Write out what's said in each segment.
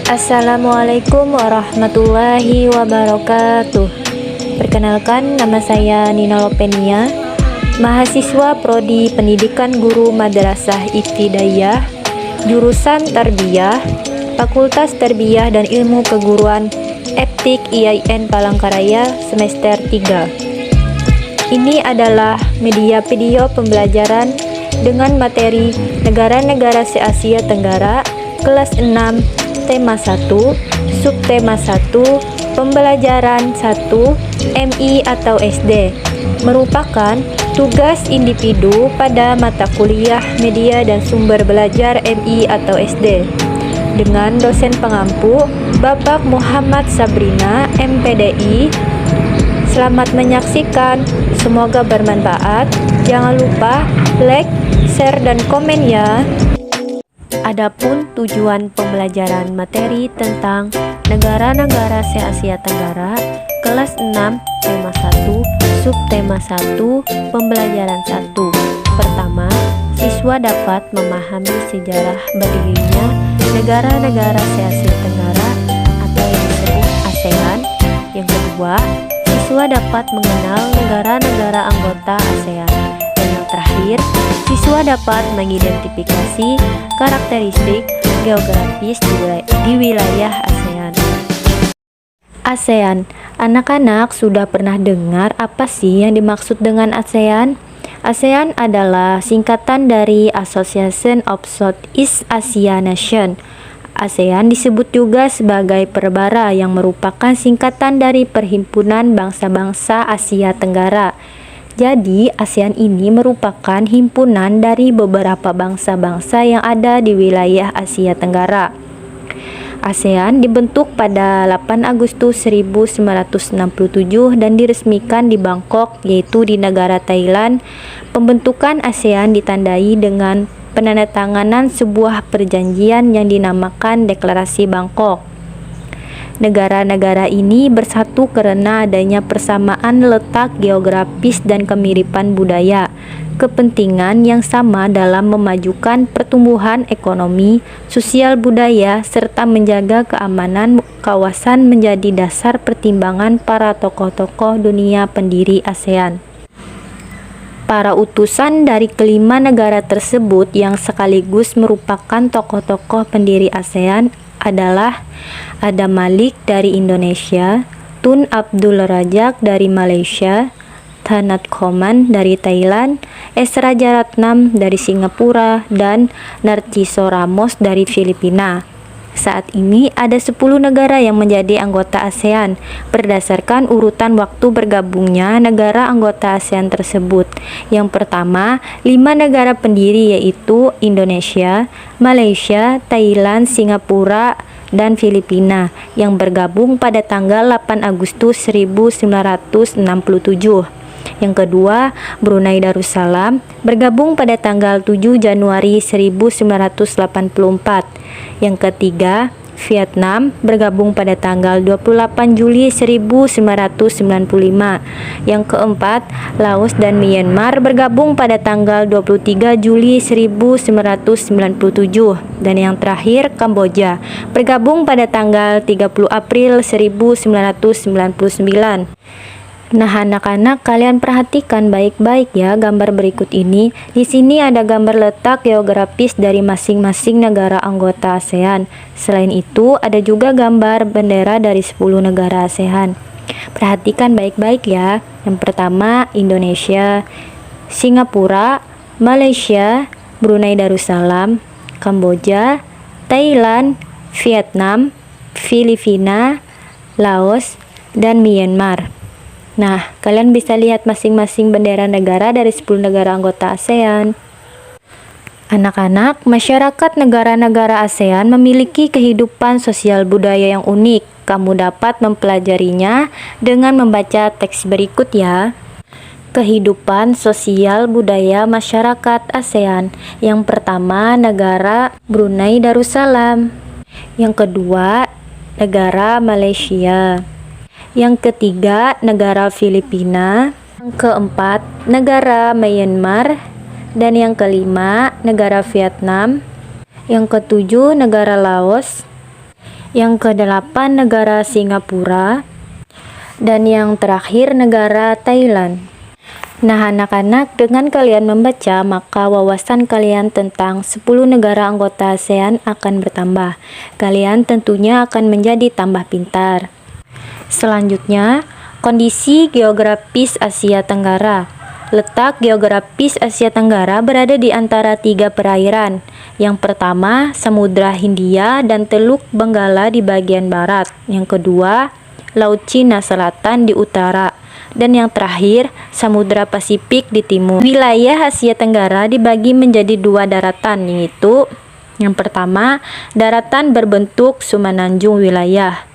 Assalamualaikum warahmatullahi wabarakatuh. Perkenalkan, nama saya Nina Lopenia, mahasiswa Prodi Pendidikan Guru Madrasah Ibtidaiyah, jurusan Tarbiyah, Fakultas Tarbiyah dan Ilmu Keguruan Eptik IAIN Palangkaraya semester 3. Ini adalah media video pembelajaran dengan materi negara-negara se-Asia Tenggara kelas 6 tema 1, subtema 1, pembelajaran 1, MI atau SD, merupakan tugas individu pada mata kuliah media dan sumber belajar MI atau SD, dengan dosen pengampu Bapak Muhammad Sabrina, MPDI. Selamat menyaksikan, semoga bermanfaat. Jangan lupa like, share, dan komen ya. Adapun tujuan pembelajaran materi tentang negara-negara se-Asia Tenggara kelas 6 tema 1 subtema 1 pembelajaran 1. Pertama, siswa dapat memahami sejarah berdirinya negara-negara se-Asia Tenggara atau yang disebut ASEAN. Yang kedua, siswa dapat mengenal negara-negara anggota ASEAN. Dan yang terakhir, siswa dapat mengidentifikasi karakteristik geografis di wilayah ASEAN. ASEAN, anak-anak sudah pernah dengar apa sih yang dimaksud dengan ASEAN? ASEAN adalah singkatan dari Association of Southeast Asia Nation. ASEAN disebut juga sebagai perbara yang merupakan singkatan dari Perhimpunan Bangsa-Bangsa Asia Tenggara. Jadi, ASEAN ini merupakan himpunan dari beberapa bangsa-bangsa yang ada di wilayah Asia Tenggara. ASEAN dibentuk pada 8 Agustus 1967 dan diresmikan di Bangkok, yaitu di negara Thailand. Pembentukan ASEAN ditandai dengan penandatanganan sebuah perjanjian yang dinamakan Deklarasi Bangkok. Negara-negara ini bersatu karena adanya persamaan letak geografis dan kemiripan budaya, kepentingan yang sama dalam memajukan pertumbuhan ekonomi, sosial budaya, serta menjaga keamanan kawasan menjadi dasar pertimbangan para tokoh-tokoh dunia pendiri ASEAN. Para utusan dari kelima negara tersebut yang sekaligus merupakan tokoh-tokoh pendiri ASEAN adalah Adam Malik dari Indonesia, Tun Abdul Razak dari Malaysia, Thanat Khoman dari Thailand, S. Rajaratnam dari Singapura, dan Narciso Ramos dari Filipina. Saat ini ada 10 negara yang menjadi anggota ASEAN berdasarkan urutan waktu bergabungnya negara anggota ASEAN tersebut. Yang pertama, 5 negara pendiri yaitu Indonesia, Malaysia, Thailand, Singapura, dan Filipina yang bergabung pada tanggal 8 Agustus 1967. Yang kedua, Brunei Darussalam bergabung pada tanggal 7 Januari 1984. Yang ketiga, Vietnam bergabung pada tanggal 28 Juli 1995. Yang keempat, Laos dan Myanmar bergabung pada tanggal 23 Juli 1997. Dan yang terakhir, Kamboja bergabung pada tanggal 30 April 1999. Nah, anak-anak, kalian perhatikan baik-baik ya gambar berikut ini. Di sini ada gambar letak geografis dari masing-masing negara anggota ASEAN. Selain itu, ada juga gambar bendera dari 10 negara ASEAN. Perhatikan baik-baik ya. Yang pertama, Indonesia, Singapura, Malaysia, Brunei Darussalam, Kamboja, Thailand, Vietnam, Filipina, Laos, dan Myanmar. Nah, kalian bisa lihat masing-masing bendera negara dari 10 negara anggota ASEAN. Anak-anak, masyarakat negara-negara ASEAN memiliki kehidupan sosial budaya yang unik. Kamu dapat mempelajarinya dengan membaca teks berikut ya. Kehidupan sosial budaya masyarakat ASEAN. Yang pertama, negara Brunei Darussalam. Yang kedua, negara Malaysia. Yang ketiga, negara Filipina. Yang keempat, negara Myanmar. Dan yang kelima, negara Vietnam. Yang ketujuh, negara Laos. Yang kedelapan, negara Singapura. Dan yang terakhir, negara Thailand. Nah, anak-anak, dengan kalian membaca, maka wawasan kalian tentang 10 negara anggota ASEAN akan bertambah. Kalian tentunya akan menjadi tambah pintar. Selanjutnya, kondisi geografis Asia Tenggara. Letak geografis Asia Tenggara berada di antara 3 perairan. Yang pertama, Samudra Hindia dan Teluk Benggala di bagian barat. Yang kedua, Laut Cina Selatan di utara. Dan yang terakhir, Samudra Pasifik di timur. Wilayah Asia Tenggara dibagi menjadi 2 daratan, yaitu yang pertama, daratan berbentuk semenanjung wilayah.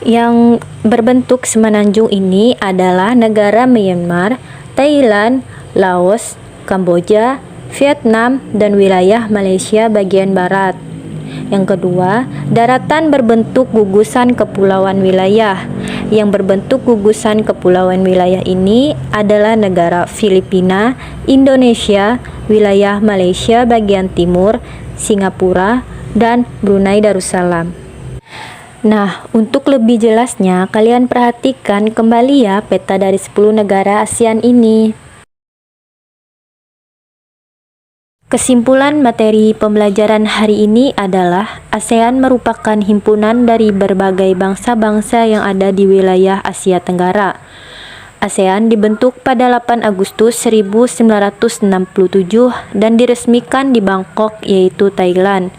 Yang berbentuk semenanjung ini adalah negara Myanmar, Thailand, Laos, Kamboja, Vietnam, dan wilayah Malaysia bagian barat. Yang kedua, daratan berbentuk gugusan kepulauan wilayah. Yang berbentuk gugusan kepulauan wilayah ini adalah negara Filipina, Indonesia, wilayah Malaysia bagian timur, Singapura, dan Brunei Darussalam. Nah, untuk lebih jelasnya, kalian perhatikan kembali ya peta dari 10 negara ASEAN ini. Kesimpulan materi pembelajaran hari ini adalah ASEAN merupakan himpunan dari berbagai bangsa-bangsa yang ada di wilayah Asia Tenggara. ASEAN dibentuk pada 8 Agustus 1967 dan diresmikan di Bangkok, yaitu Thailand.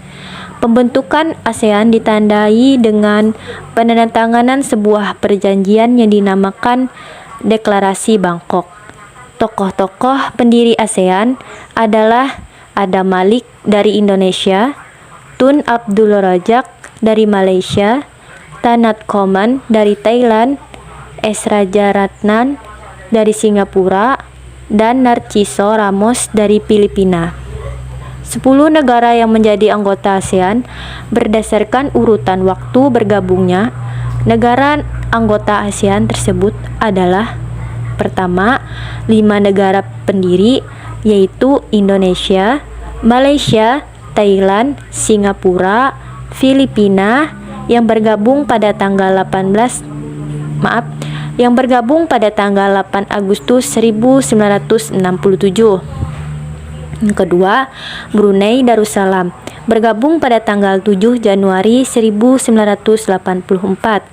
Pembentukan ASEAN ditandai dengan penandatanganan sebuah perjanjian yang dinamakan Deklarasi Bangkok. Tokoh-tokoh pendiri ASEAN adalah Adam Malik dari Indonesia, Tun Abdul Razak dari Malaysia, Tanat Koman dari Thailand, S. Rajaratnam dari Singapura, dan Narciso Ramos dari Filipina. 10 negara yang menjadi anggota ASEAN berdasarkan urutan waktu bergabungnya. Negara anggota ASEAN tersebut adalah pertama, 5 negara pendiri yaitu Indonesia, Malaysia, Thailand, Singapura, Filipina yang bergabung pada tanggal 8 Agustus 1967. Yang kedua, Brunei Darussalam bergabung pada tanggal 7 Januari 1984.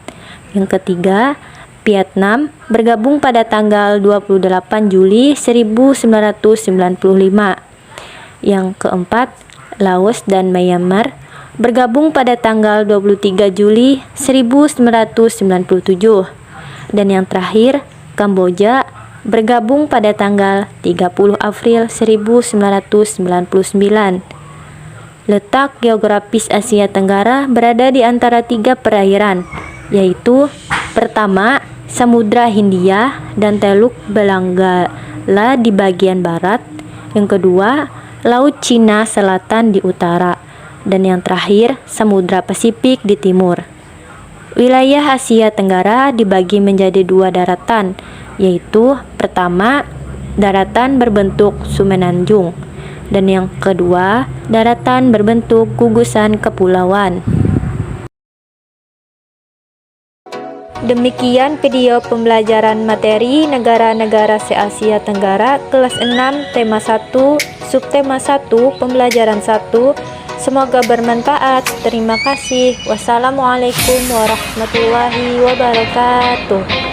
Yang ketiga, Vietnam bergabung pada tanggal 28 Juli 1995. Yang keempat, Laos dan Myanmar bergabung pada tanggal 23 Juli 1997. Dan yang terakhir, Kamboja bergabung pada tanggal 30 April 1999. Letak geografis Asia Tenggara berada di antara 3 perairan, yaitu pertama, Samudra Hindia dan Teluk Benggala di bagian barat. Yang kedua, Laut Cina Selatan di utara. Dan yang terakhir, Samudra Pasifik di timur. Wilayah Asia Tenggara dibagi menjadi 2 daratan, yaitu pertama, daratan berbentuk semenanjung, dan yang kedua, daratan berbentuk gugusan kepulauan. Demikian video pembelajaran materi negara-negara se-Asia Tenggara kelas 6 tema 1 subtema 1 pembelajaran 1. Semoga bermanfaat. Terima kasih. Wassalamualaikum warahmatullahi wabarakatuh.